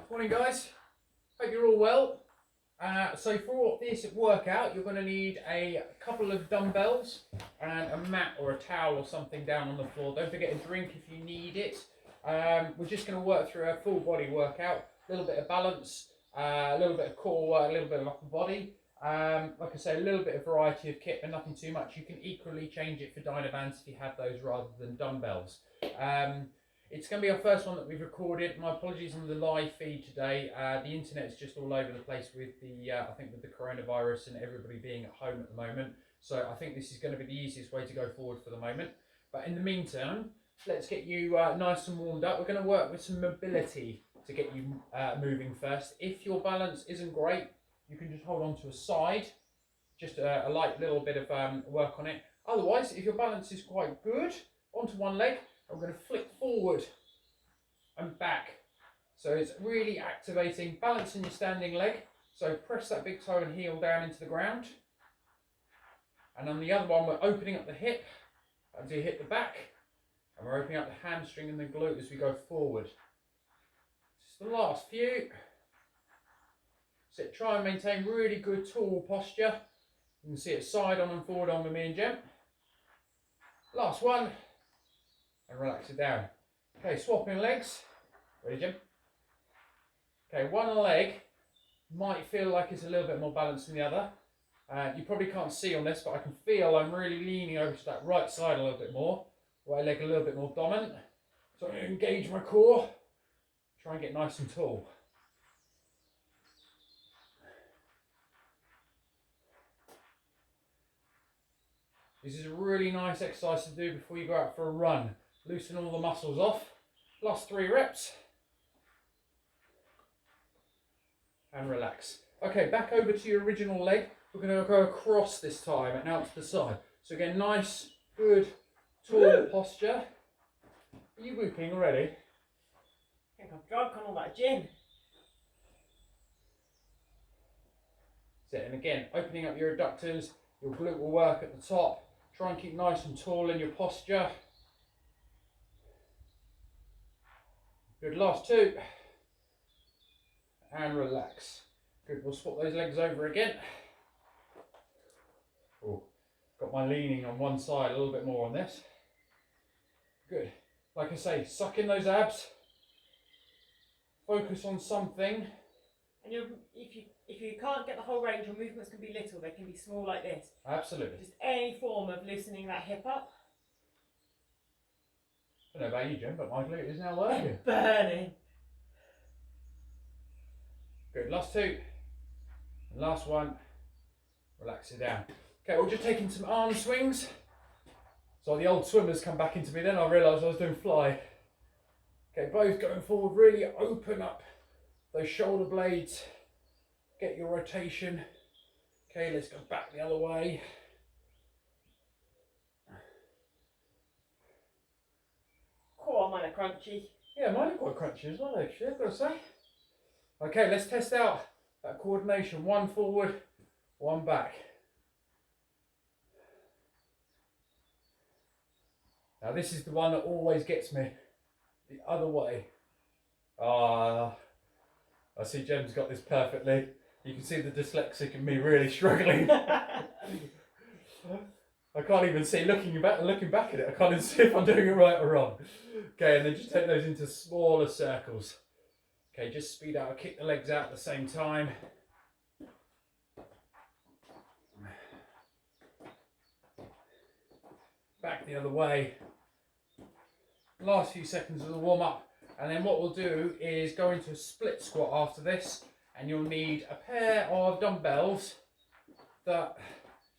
Morning guys, hope you're all well. So for this workout you're going to need a couple of dumbbells and a mat or a towel or something down on the floor. Don't forget a drink if you need it. We're just going to work through a full body workout, a little bit of balance, a little bit of core work, a little bit of upper body. Like I say, a little bit of variety of kit but nothing too much. You can equally change it for dynabands if you have those rather than dumbbells. It's going to be our first one that we've recorded. My apologies on the live feed today. The internet is just all over the place with the, I think with the coronavirus and everybody being at home at the moment. So I think this is going to be the easiest way to go forward for the moment. But in the meantime, let's get you nice and warmed up. We're going to work with some mobility to get you moving first. If your balance isn't great, you can just hold on to a side, just a light little bit of work on it. Otherwise, if your balance is quite good, onto one leg, I'm going to flick forward and back. So it's really activating, balancing your standing leg. So press that big toe and heel down into the ground. And on the other one, we're opening up the hip as you hit the back. And we're opening up the hamstring and the glute as we go forward. Just the last few. So try and maintain really good tall posture. You can see it side on and forward on with me and Jem. Last one. And relax it down. Okay, swapping legs. Ready, Jim? Okay, one leg might feel like it's a little bit more balanced than the other. You probably can't see on this, but I can feel I'm really leaning over to that right side a little bit more. Right leg a little bit more dominant. So I'm going to engage my core. Try and get nice and tall. This is a really nice exercise to do before you go out for a run. Loosen all the muscles off. Last 3 reps. And relax. Okay, back over to your original leg. We're going to go across this time and out to the side. So again, nice, good, tall posture. Are you whooping already? I think I've drunk on all that gin. Sit, and again, opening up your adductors. Your glute will work at the top. Try and keep nice and tall in your posture. Good, last 2. And relax. Good, we'll swap those legs over again. Oh, got my leaning on one side a little bit more on this. Good. Like I say, suck in those abs. Focus on something. And if you can't get the whole range, your movements can be little. They can be small like this. Absolutely. Just any form of loosening that hip up. I don't know about you, Jim, but my glute is now working. Burning. Good, last 2. And last one. Relax it down. Okay, we're just taking some arm swings. So the old swimmers come back into me then. I realised I was doing fly. Okay, both going forward. Really open up those shoulder blades. Get your rotation. Okay, let's go back the other way. Core mine are crunchy. Yeah, mine are quite crunchy as well, actually, I've got to say. Okay, let's test out that coordination. 1 forward, 1 back. Now this is the one that always gets me the other way. I see Jem's got this perfectly. You can see the dyslexic in me really struggling. I can't even see, looking back at it, I can't even see if I'm doing it right or wrong. Okay, and then just take those into smaller circles. Okay, just speed out, kick the legs out at the same time. Back the other way. Last few seconds of the warm up. And then what we'll do is go into a split squat after this. And you'll need a pair of dumbbells that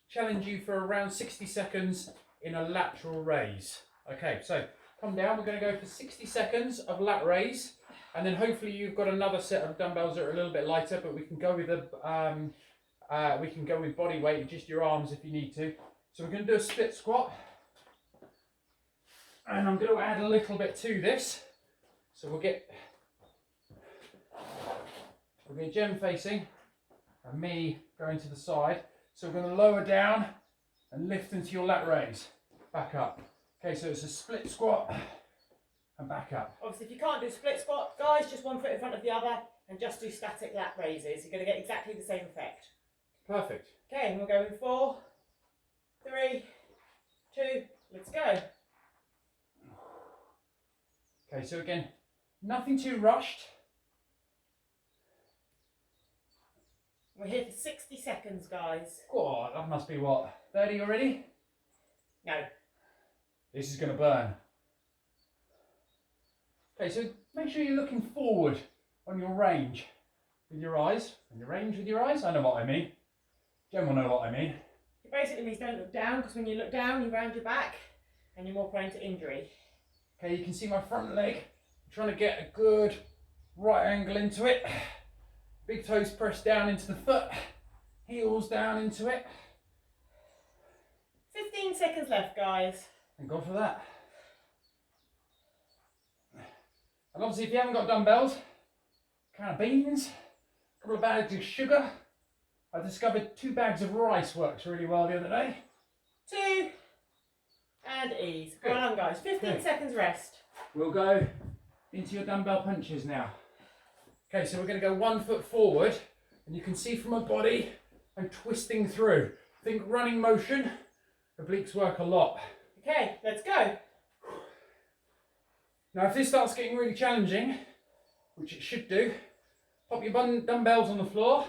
challenge you for around 60 seconds in a lateral raise. Okay, so come down, we're going to go for 60 seconds of lat raise. And then hopefully you've got another set of dumbbells that are a little bit lighter, but we can go with body weight, just your arms if you need to. So we're going to do a split squat. And I'm going to add a little bit to this. So we'll get Jem facing and me going to the side. So we're going to lower down and lift into your lat raise. Back up. Okay, so it's a split squat and back up. Obviously, if you can't do split squat, guys, just one foot in front of the other and just do static lat raises. You're going to get exactly the same effect. Perfect. Okay, and we'll go in 4, 3, 2, let's go. Okay, so again, nothing too rushed. We're here for 60 seconds, guys. God, that must be what, 30 already? No. This is going to burn. Okay, so make sure you're looking forward on your range with your eyes. And your range with your eyes, I know what I mean. Jen will know what I mean. It basically means don't look down, because when you look down, you round your back and you're more prone to injury. Okay, you can see my front leg. I'm trying to get a good right angle into it. Big toes pressed down into the foot. Heels down into it. 15 seconds left, guys. Thank God for that. And obviously if you haven't got dumbbells, a can of beans, a couple of bags of sugar. I discovered 2 bags of rice works really well the other day. 2, and ease. Well done, guys. 15 seconds rest. We'll go into your dumbbell punches now. Okay, so we're going to go 1 foot forward, and you can see from my body, I'm twisting through. Think running motion, obliques work a lot. Okay, let's go. Now if this starts getting really challenging, which it should do, pop your dumbbells on the floor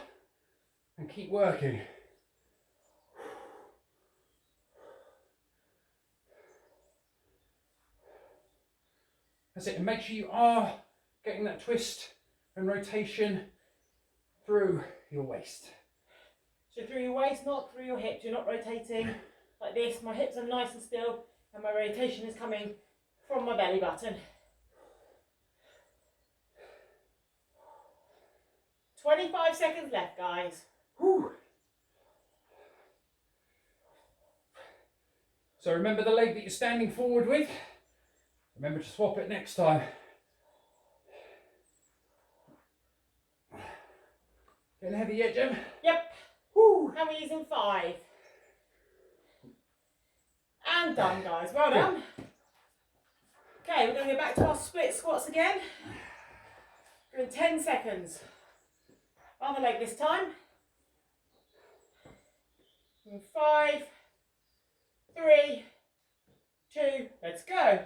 and keep working. That's it, and make sure you are getting that twist and rotation through your waist. So through your waist, not through your hips. You're not rotating like this. My hips are nice and still, and my rotation is coming from my belly button. 25 seconds left, guys. Whew. So remember the leg that you're standing forward with. Remember to swap it next time. Getting heavy yet, Jim? Yep. Woo. How many is in 5? And done, guys. Well done. Okay, we're going to go back to our split squats again. We're in 10 seconds. Other leg this time. In 5, 3, 2, let's go.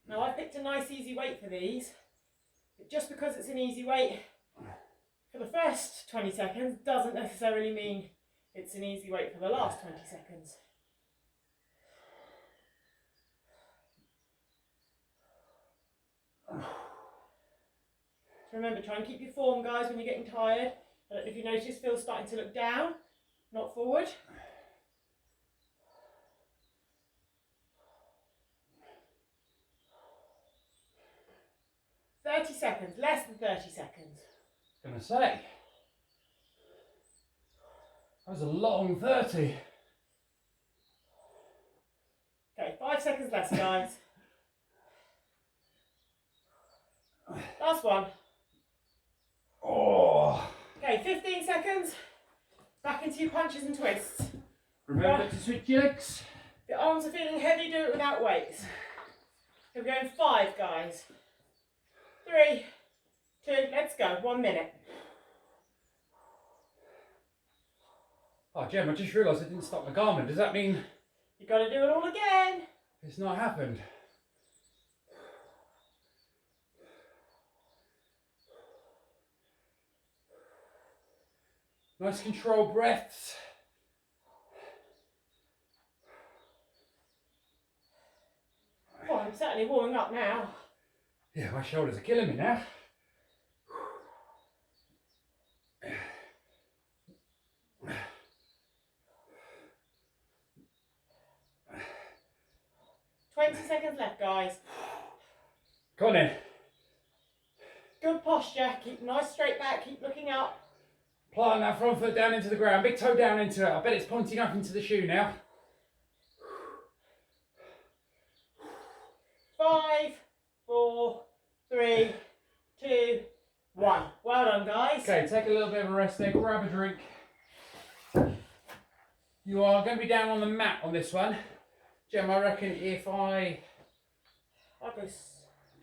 Now I picked a nice easy weight for these, but just because it's an easy weight for the first 20 seconds doesn't necessarily mean it's an easy weight for the last 20 seconds. So remember, try and keep your form, guys, when you're getting tired. I don't know if you notice Phil's starting to look down, not forward. Seconds, less than 30 seconds. I was going to say, that was a long 30. Okay, 5 seconds left, guys. Last one. Oh. Okay, 15 seconds. Back into your punches and twists. Remember to switch your legs. If your arms are feeling heavy, do it without weights. So we're going 5, guys. 3, 2, let's go. 1 minute. Oh, Jem, I just realised I didn't stop my Garmin. Does that mean You've got to do it all again. it's not happened? Nice controlled breaths. Oh, I'm certainly warming up now. Yeah, my shoulders are killing me now. 20 seconds left, guys. Go on then. Good posture. Keep nice straight back. Keep looking up. Plant that front foot down into the ground. Big toe down into it. I bet it's pointing up into the shoe now. 5, 4, 3, 2, 1. Well done, guys. Okay, take a little bit of a rest there, grab a drink. You are going to be down on the mat on this one. Gem, I reckon if I... I'll go. Do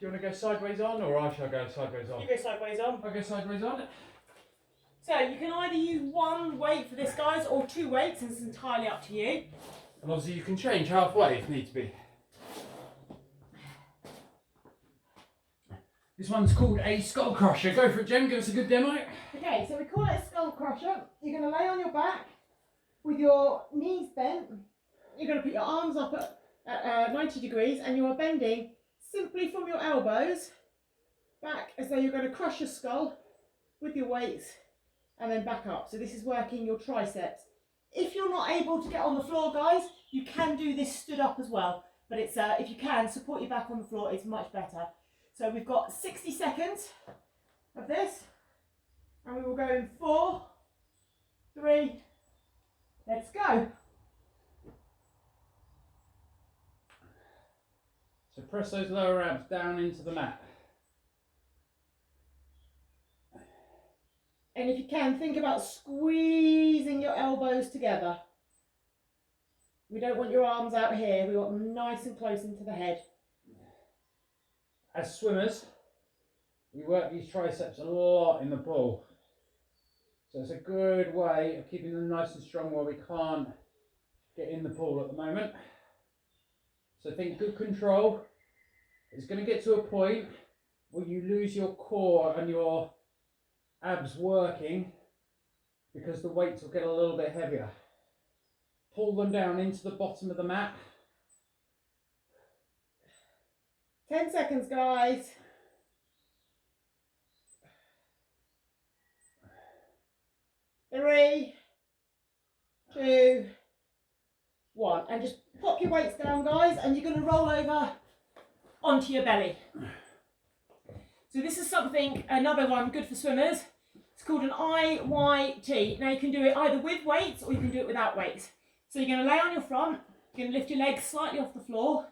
you want to go sideways on, or I shall go sideways on? You go sideways on. I'll go sideways on. So you can either use 1 weight for this, guys, or 2 weights, and it's entirely up to you. And obviously you can change halfway if needs be. This one's called a skull crusher. Go for it, Jem. Give us a good demo. Okay, so we call it a skull crusher. You're going to lay on your back with your knees bent. You're going to put your arms up at 90 degrees, and you are bending simply from your elbows back as though you're going to crush your skull with your weights, and then back up. So this is working your triceps. If you're not able to get on the floor, guys, you can do this stood up as well. But it's if you can, support your back on the floor, it's much better. So we've got 60 seconds of this, and we will go in 4, 3, let's go. So press those lower abs down into the mat. And if you can, think about squeezing your elbows together. We don't want your arms out here, we want them nice and close into the head. As swimmers, we work these triceps a lot in the pool. So it's a good way of keeping them nice and strong while we can't get in the pool at the moment. So think good control. It's going to get to a point where you lose your core and your abs working because the weights will get a little bit heavier. Pull them down into the bottom of the mat. 10 seconds, guys. 3, 2, 1. And just pop your weights down, guys, and you're going to roll over onto your belly. So this is something, another one good for swimmers. It's called an IYT. Now you can do it either with weights or you can do it without weights. So you're going to lay on your front, you're going to lift your legs slightly off the floor,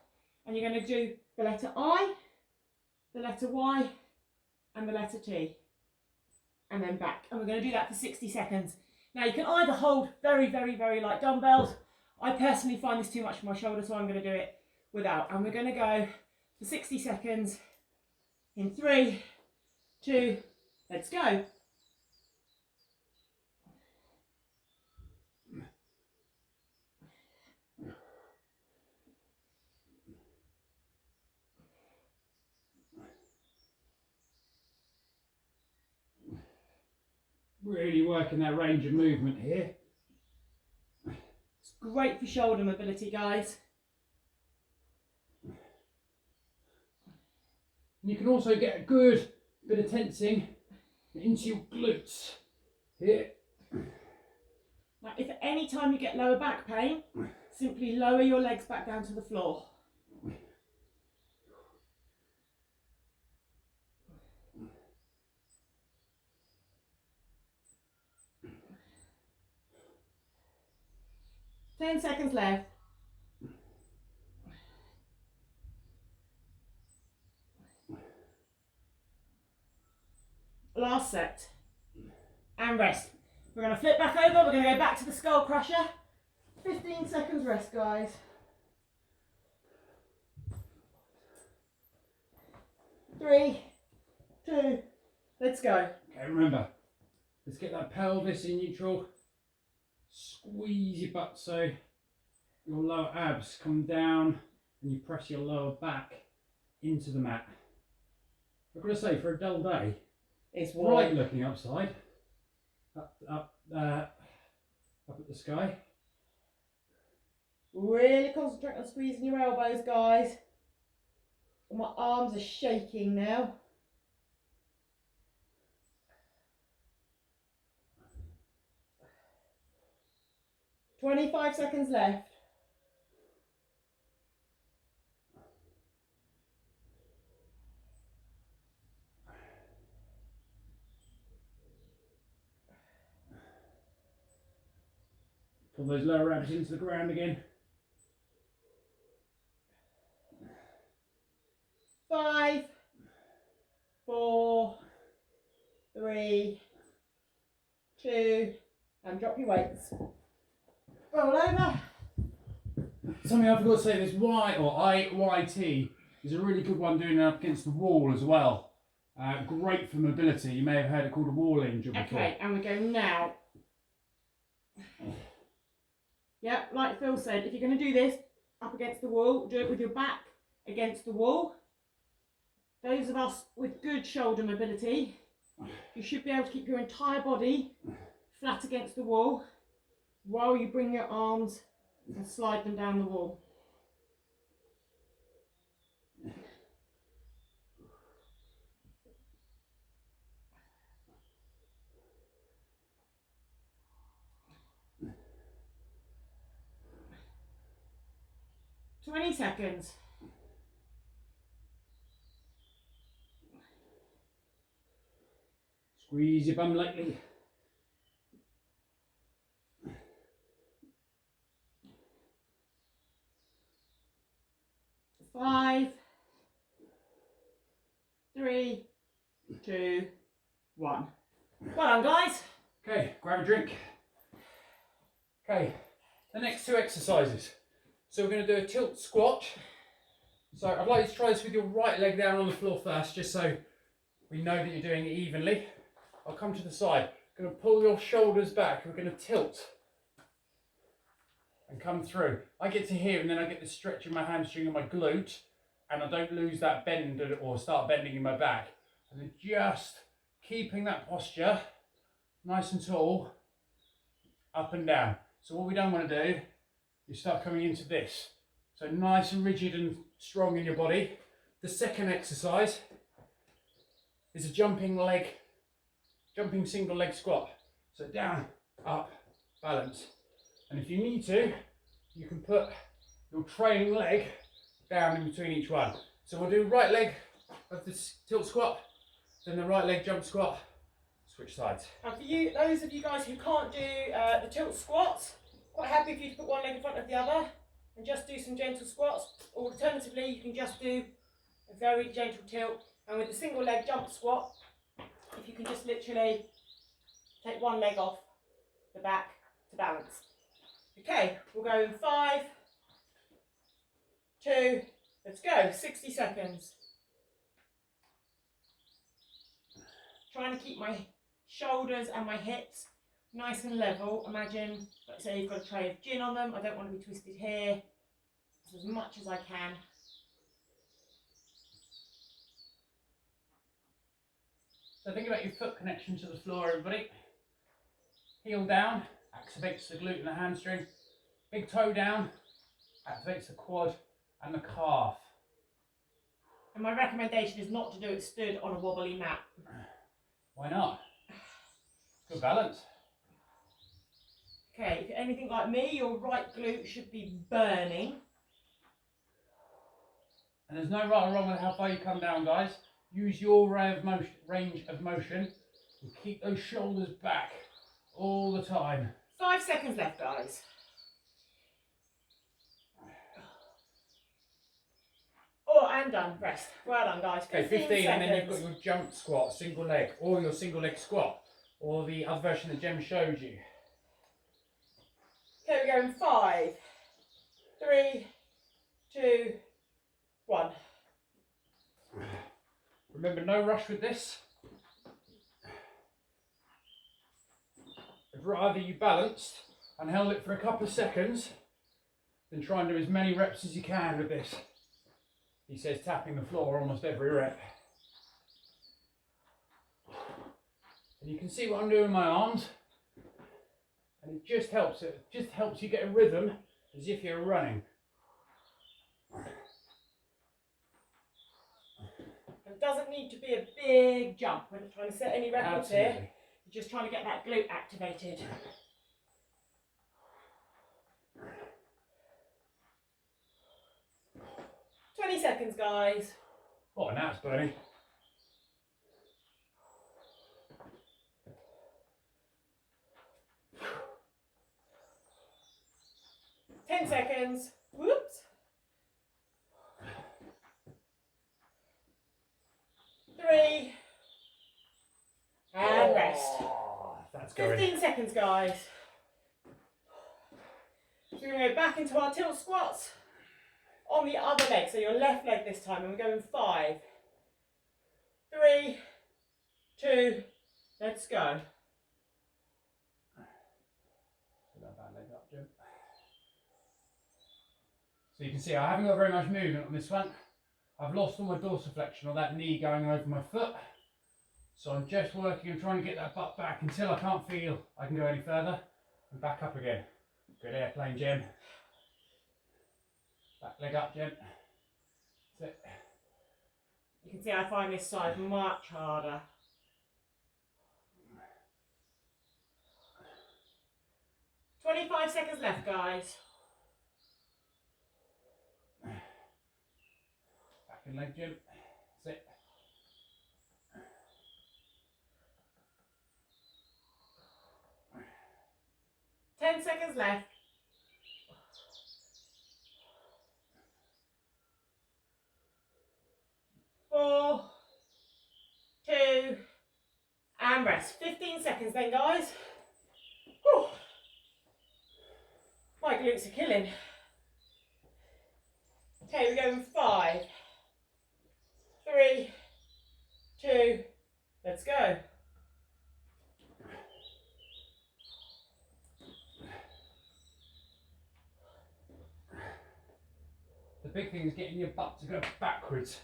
and you're going to do the letter I, the letter Y, and the letter T. And then back. And we're going to do that for 60 seconds. Now you can either hold very, very, very light dumbbells. I personally find this too much for my shoulder, so I'm going to do it without. And we're going to go for 60 seconds in 3, 2, let's go. Really working that range of movement here. It's great for shoulder mobility, guys. And you can also get a good bit of tensing into your glutes here. Now, if at any time you get lower back pain, simply lower your legs back down to the floor. Ten seconds left. Last set. And rest. We're going to flip back over. We're going to go back to the skull crusher. 15 seconds rest, guys. 3, 2, let's go. Okay, remember, let's get that pelvis in neutral. Squeeze your butt so your lower abs come down and you press your lower back into the mat. I've got to say, for a dull day, It's bright looking upside, up at the sky. Really concentrate on squeezing your elbows, guys. My arms are shaking now. "25 seconds left. Pull those lower abs into the ground again. 5, 4, And drop your weights. Roll over. Something I forgot to say, this Y or IYT is a really good one doing it up against the wall as well. Great for mobility. You may have heard it called a wall hinge before. Okay, and we go now. Yeah, like Phil said, if you're going to do this up against the wall, do it with your back against the wall. Those of us with good shoulder mobility, you should be able to keep your entire body flat against the wall while you bring your arms and slide them down the wall. $20. Squeeze your bum lightly. Five, 3, 2, 1. Well done, guys. Okay, grab a drink. Okay, the next 2 exercises. So we're going to do a tilt squat. So I'd like you to try this with your right leg down on the floor first, just so we know that you're doing it evenly. I'll come to the side. Going to pull your shoulders back. We're going to tilt and come through. I get to here and then I get this stretch in my hamstring and my glute, and I don't lose that bend or start bending in my back. And then just keeping that posture nice and tall, up and down. So what we don't want to do is start coming into this. So nice and rigid and strong in your body. The second exercise is a jumping single leg squat. So down, up, balance. And if you need to, you can put your trailing leg down in between each one. So we'll do right leg of this tilt squat, then the right leg jump squat, switch sides. And for you, those of you guys who can't do the tilt squats, quite happy for you to put one leg in front of the other and just do some gentle squats. Alternatively, you can just do a very gentle tilt. And with the single leg jump squat, if you can just literally take one leg off the back to balance. Okay, we'll go in 5, 2, let's go, 60 seconds. Trying to keep my shoulders and my hips nice and level. Imagine, let's say you've got a tray of gin on them. I don't want to be twisted here. As much as I can. So think about your foot connection to the floor, everybody. Heel down, activates the glute and the hamstring. Big toe down, activates the quad and the calf. And my recommendation is not to do it stood on a wobbly mat. Why not? Good balance. Okay, if you're anything like me, your right glute should be burning. And there's no right or wrong with how far you come down, guys. Use your range of motion and keep those shoulders back all the time. 5 seconds left, guys. Oh, and done. Rest. Well done, guys. Okay, 15 seconds. and then you've got your jump squat, single leg, or your single leg squat, or the other version that Jem showed you. Okay, we're going 5, 3, 2, 1. Remember, no rush with this. I'd rather you balanced and held it for a couple of seconds than try and do as many reps as you can with this. He says tapping the floor almost every rep. And you can see what I'm doing with my arms. And it just helps you get a rhythm as if you're running. It doesn't need to be a big jump when you're trying to set any records here. Absolutely. You're just trying to get that glute activated. "20 seconds, guys. Oh, now it's burning. "10 seconds. Whoops. 3. And rest. Oh, that's going. 15 seconds. seconds, guys. So we're going to go back into our tilt squats on the other leg, so your left leg this time, and we're going 5, 3, 2, let's go. Put that back leg up, Jim. So you can see I haven't got very much movement on this one. I've lost all my dorsiflexion or that knee going over my foot. So I'm just working and trying to get that butt back until I can't feel I can go any further. And back up again. Good airplane, Jim. Back leg up, Jim. That's it. You can see I find this side much harder. "25 seconds left, guys. Back and leg, Jim. That's it. "10 seconds left. 4, 2, and rest. 15 seconds then, guys. Whew. My glutes are killing. Okay, we're going 5, 3, 2, let's go. The big thing is getting your butt to go backwards.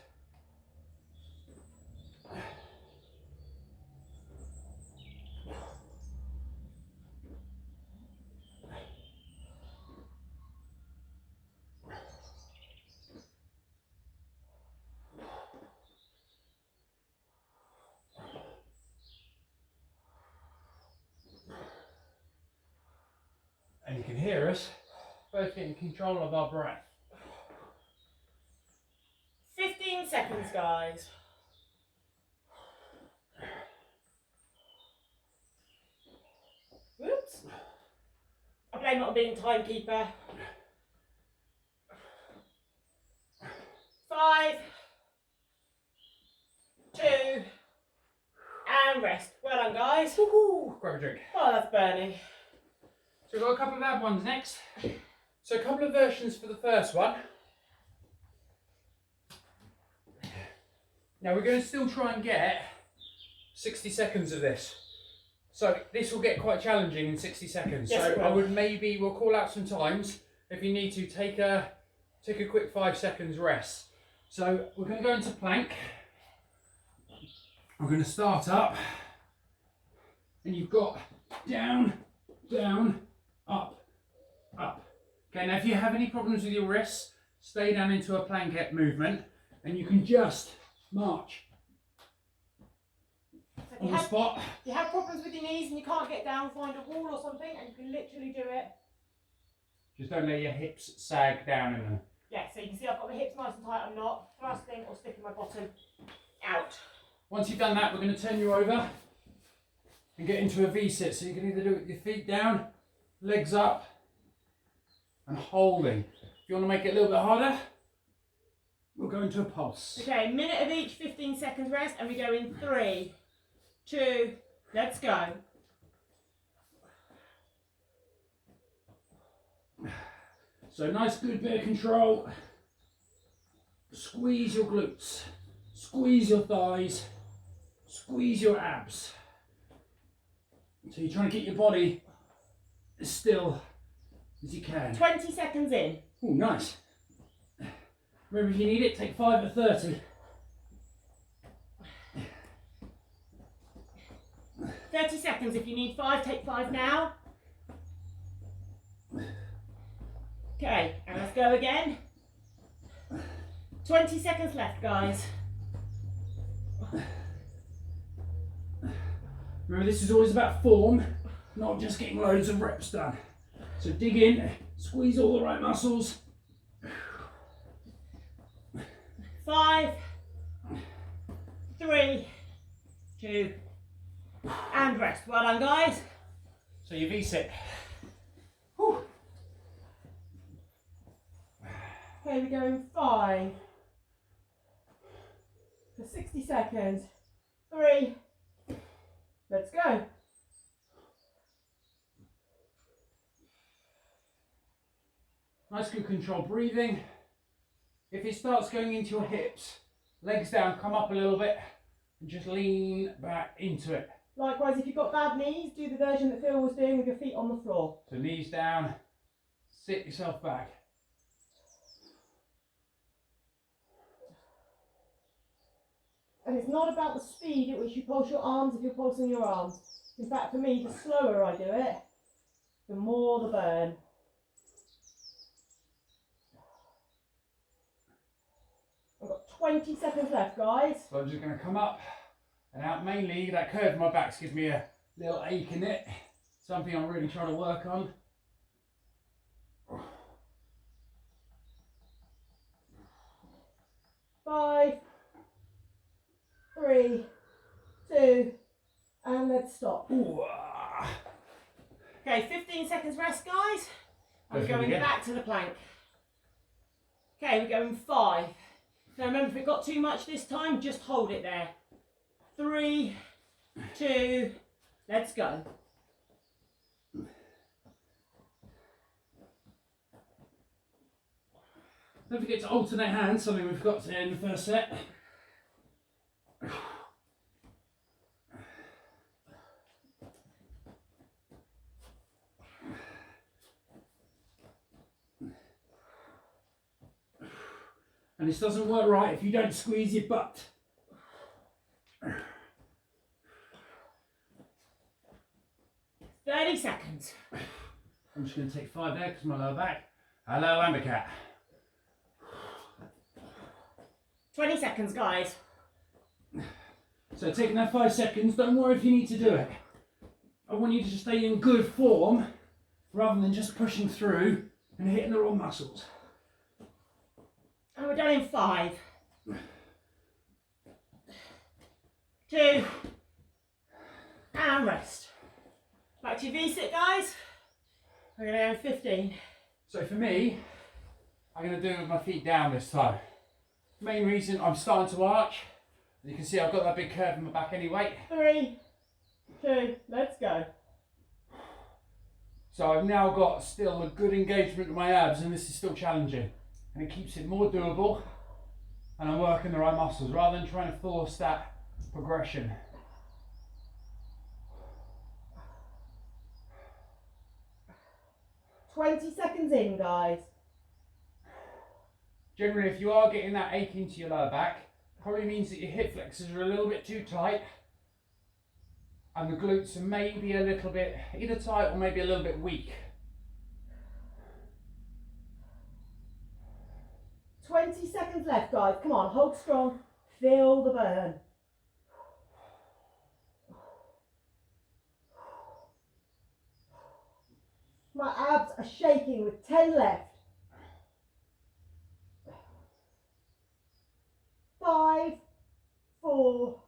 And you can hear us both getting control of our breath. 15 seconds, guys. Whoops. I blame it on being timekeeper. 5, 2, and rest. Well done, guys. Woohoo! Grab a drink. Oh, that's burning. So we've got a couple of ab ones next. So a couple of versions for the first one. Now we're going to still try and get 60 seconds of this. So this will get quite challenging in 60 seconds. Yes, so I would we'll call out some times. If you need to, take a quick 5 seconds rest. So we're going to go into plank. We're going to start up. And you've got down, down, up, up. Okay, now if you have any problems with your wrists, stay down into a plank movement and you can just march on the spot. If you have problems with your knees and you can't get down, find a wall or something and you can literally do it. Just don't let your hips sag down in them. Yeah, so you can see I've got my hips nice and tight. I'm not thrusting or sticking my bottom out. Once you've done that, we're going to turn you over and get into a V-sit. So you can either do it with your feet down, legs up, and holding. If you want to make it a little bit harder, we'll go into a pulse. Okay, minute of each, 15 seconds rest, and we go in 3, 2, let's go. So nice good bit of control. Squeeze your glutes, squeeze your thighs, squeeze your abs. So you're trying to get your body as still as you can. 20 seconds in. Oh, nice. Remember, if you need it, take 5 at 30. 30 seconds. If you need 5, take 5 now. Okay, and let's go again. 20 seconds left, guys. Remember, this is always about form, not just getting loads of reps done. So dig in, squeeze all the right muscles. 5, 3, 2, and rest. Well done, guys. So your V-sit. Whew. Okay, we're going 5 for 60 seconds. 3, let's go. Nice good controlled breathing. If it starts going into your hips, legs down, come up a little bit and just lean back into it. Likewise, if you've got bad knees, do the version that Phil was doing with your feet on the floor. So knees down, sit yourself back. And it's not about the speed at which you pulse your arms if you're pulsing your arms. In fact, for me, the slower I do it, the more the burn. I've got 20 seconds left, guys. So I'm just going to come up and out. Mainly that curve in my back's gives me a little ache in it. Something I'm really trying to work on. Five, 3, 2, and let's stop. Ooh, ah. Okay, 15 seconds rest, guys. I'm Go going again. back to the plank. Okay, we're going 5. Now remember, if it got too much this time, just hold it there. 3, 2, let's go. Don't forget to alternate hands, something we forgot to in the first set. And this doesn't work right if you don't squeeze your butt. 30 seconds. I'm just going to take 5 there because my lower back. Hello, Ambercat. 20 seconds, guys. So taking that 5 seconds, don't worry if you need to do it. I want you to just stay in good form rather than just pushing through and hitting the wrong muscles. And we're done in 5, 2, and rest. Back to your V-sit, guys. We're going to go in 15. So for me, I'm going to do it with my feet down this time. Main reason I'm starting to arch. You can see I've got that big curve in my back anyway. 3, 2, let's go. So I've now got still a good engagement of my abs, and this is still challenging. And it keeps it more doable, and I'm working the right muscles rather than trying to force that progression. "20 seconds in, guys." Generally, if you are getting that ache into your lower back, probably means that your hip flexors are a little bit too tight, and the glutes are maybe a little bit either tight or maybe a little bit weak. 20 seconds left, guys. Come on, hold strong. Feel the burn. My abs are shaking with 10 left. 5, 4,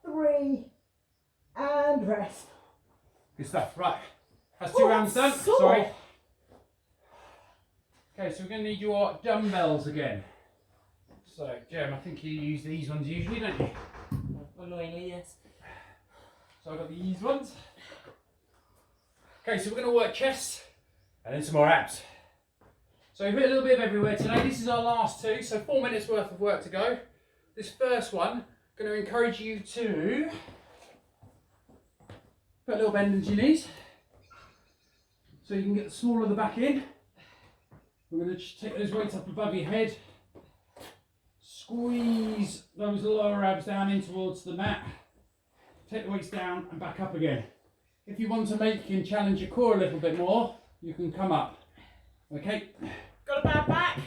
3, and rest. Good stuff. Right, that's 2 Oh, rounds done. that's sore. Sorry. Okay, so we're going to need your dumbbells again. So, Jem, I think you use these ones usually, don't you? Annoyingly, yes. So I've got these ones. Okay, so we're going to work chest and then some more abs. So we've hit a little bit of everywhere today. This is our last 2, so 4 minutes worth of work to go. This first one, going to encourage you to put a little bend into your knees so you can get the small of the back in. We're going to just take those weights up above your head, squeeze those lower abs down in towards the mat, take the weights down and back up again. If you want to make and challenge your core a little bit more, you can come up. Okay? Got a bad back?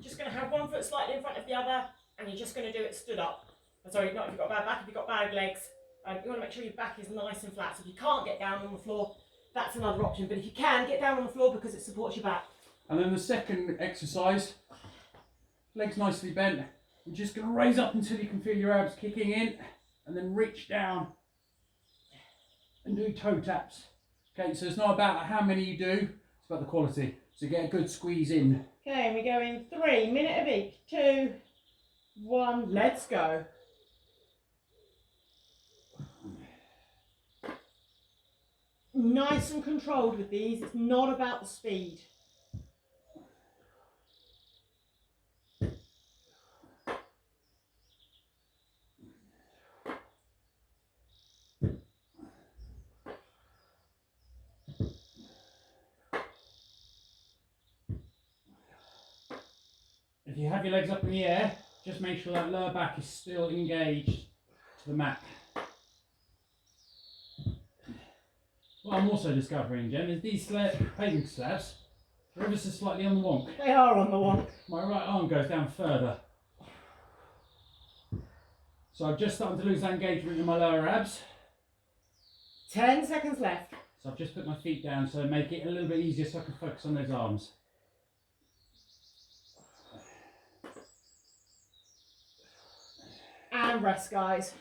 Just going to have one foot slightly in front of the other, and you're just going to do it stood up. Sorry, not if you've got a bad back, if you've got bad legs. You want to make sure your back is nice and flat. So if you can't get down on the floor, that's another option. But if you can, get down on the floor because it supports your back. And then the second exercise, legs nicely bent. You're just going to raise up until you can feel your abs kicking in, and then reach down and do toe taps. Okay, so it's not about how many you do, it's about the quality. So get a good squeeze in. Okay, and we go in 3, minute of each. 2, 1, let's go. Nice and controlled with these. It's not about the speed. If you have your legs up in the air, just make sure that lower back is still engaged to the mat. What I'm also discovering, Jem, is these paving slabs are ever so slightly on the wonk. They are on the wonk. My right arm goes down further. So I'm just starting to lose that engagement in my lower abs. 10 seconds left. So I've just put my feet down so make it a little bit easier so I can focus on those arms. And rest, guys.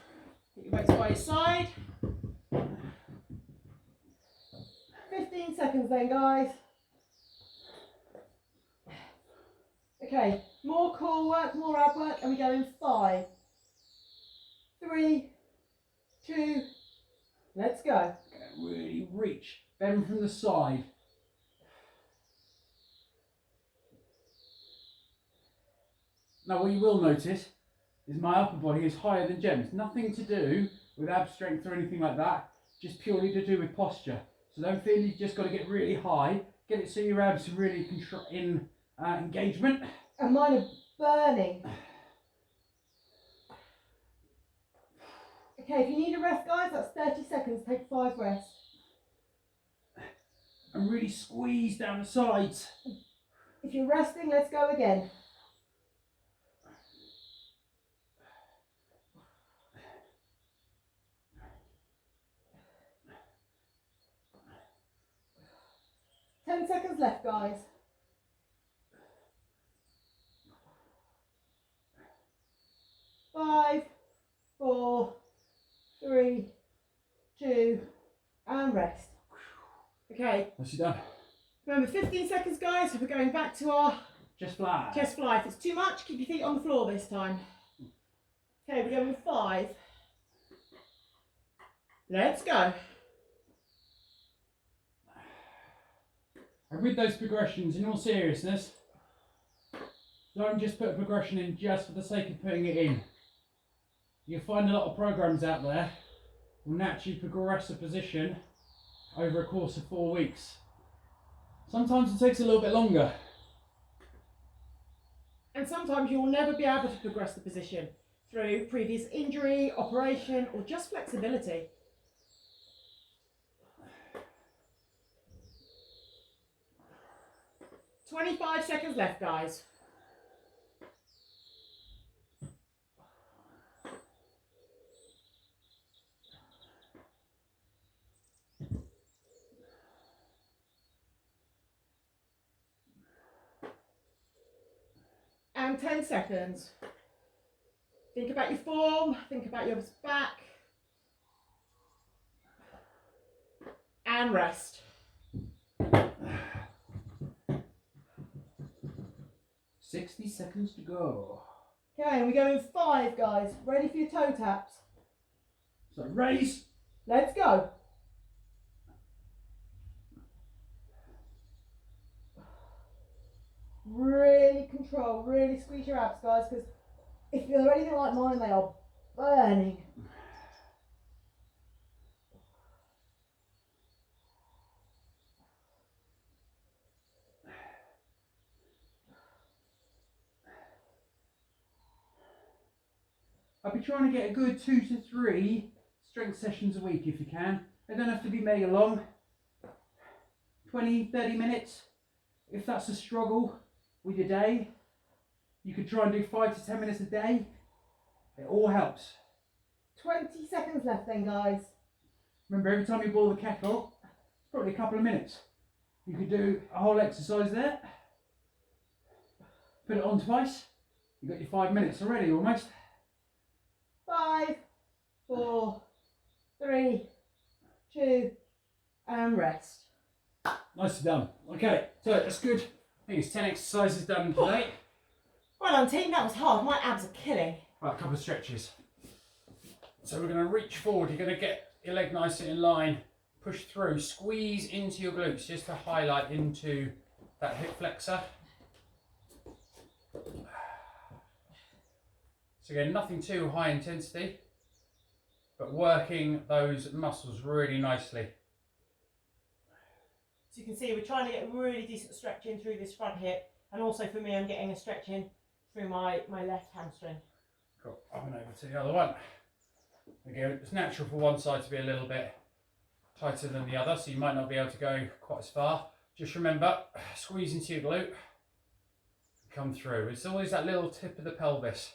Put your weights by your side. 15 seconds then, guys. Okay, more core work, more ab work, and we go in 5, 3, 2, let's go. Really reach, bend from the side. Now what you will notice is my upper body is higher than Jem's. Nothing to do with ab strength or anything like that, just purely to do with posture. So don't feel you've just got to get really high, get it so your abs are really in engagement. And mine are burning. Okay, if you need a rest, guys, that's 30 seconds. Take 5 rests. And really squeeze down the sides. If you're resting, let's go again. Ten seconds left, guys. 5, 4, 3, 2, and rest. Okay. Nicely done. Remember, 15 seconds, guys. We're going back to our Chest fly. chest fly. If it's too much, keep your feet on the floor this time. Okay, we're going with 5. Let's go. And with those progressions, in all seriousness, don't just put a progression in just for the sake of putting it in. You'll find a lot of programs out there will naturally progress a position over a course of 4 weeks. Sometimes it takes a little bit longer. And sometimes you will never be able to progress the position through previous injury, operation, or just flexibility. "25 seconds left, guys. And 10 seconds. Think about your form, think about your back. And rest. 60 seconds to go. Okay, and we go in 5, guys. Ready for your toe taps? So raise. Let's go. Really control, really squeeze your abs, guys, because if you're anything like mine, they are burning. I'll be trying to get a good 2 to 3 strength sessions a week if you can. They don't have to be mega long. 20, 30 minutes. If that's a struggle with your day, you could try and do 5 to 10 minutes a day. It all helps. 20 seconds left then, guys. Remember, every time you boil the kettle, it's probably a couple of minutes. You could do a whole exercise there. Put it on twice. You've got your 5 minutes already almost. 5, 4, 3, 2, and rest. Nicely done. Okay, so that's good. I think it's 10 exercises done today. Well done, team. That was hard. My abs are killing. Right, a couple of stretches. So we're going to reach forward. You're going to get your leg nice and in line. Push through. Squeeze into your glutes just to highlight into that hip flexor. So again, nothing too high intensity, but working those muscles really nicely. So you can see we're trying to get a really decent stretch in through this front hip, and also for me I'm getting a stretch in through my left hamstring. Cool. I'm going over to the other one. Again, it's natural for one side to be a little bit tighter than the other, so you might not be able to go quite as far. Just remember, squeeze into your glute, come through. It's always that little tip of the pelvis.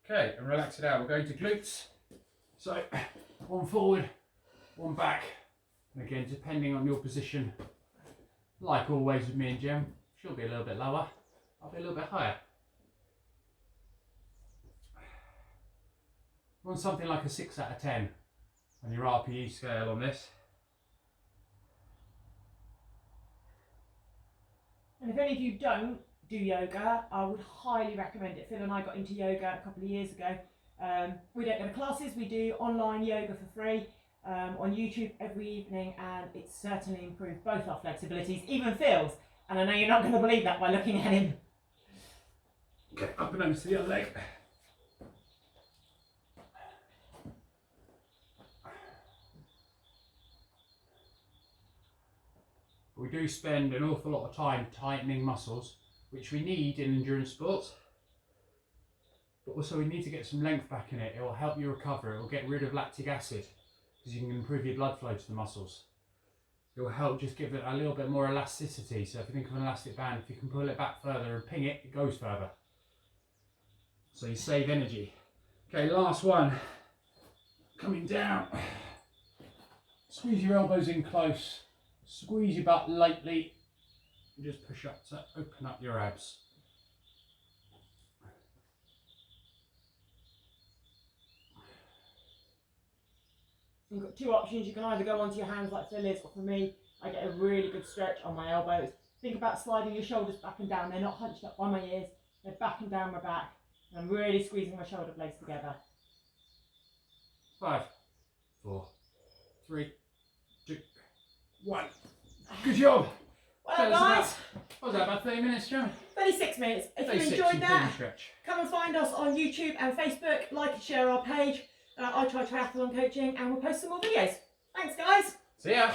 Okay, and relax it out. We're going to glutes. So, one forward, one back. And again, depending on your position, like always with me and Jem, she'll be a little bit lower, I'll be a little bit higher. You want something like a 6 out of 10 on your RPE scale on this. And if any of you don't do yoga, I would highly recommend it. Phil and I got into yoga a couple of years ago. We don't go to classes, we do online yoga for free on YouTube every evening, and it's certainly improved both our flexibilities, even Phil's. And I know you're not going to believe that by looking at him. Okay, up and over to the other leg. We do spend an awful lot of time tightening muscles, which we need in endurance sports, but also we need to get some length back in it. It will help you recover. It will get rid of lactic acid because you can improve your blood flow to the muscles. It will help just give it a little bit more elasticity. So if you think of an elastic band, if you can pull it back further and ping it, it goes further. So you save energy. Okay, last one. Coming down. Squeeze your elbows in close. Squeeze your butt lightly. And just push up to open up your abs. You've got two options. You can either go onto your hands like Phil is, or for me, I get a really good stretch on my elbows. Think about sliding your shoulders back and down. They're not hunched up by my ears. They're back and down my back. And I'm really squeezing my shoulder blades together. 5, 4, 3, 2, 1. Good job. Well, guys. What was that, about 30 minutes, Jim? 36 minutes. If you enjoyed that, come and find us on YouTube and Facebook. Like and share our page. I try triathlon coaching, and we'll post some more videos. Thanks, guys. See ya.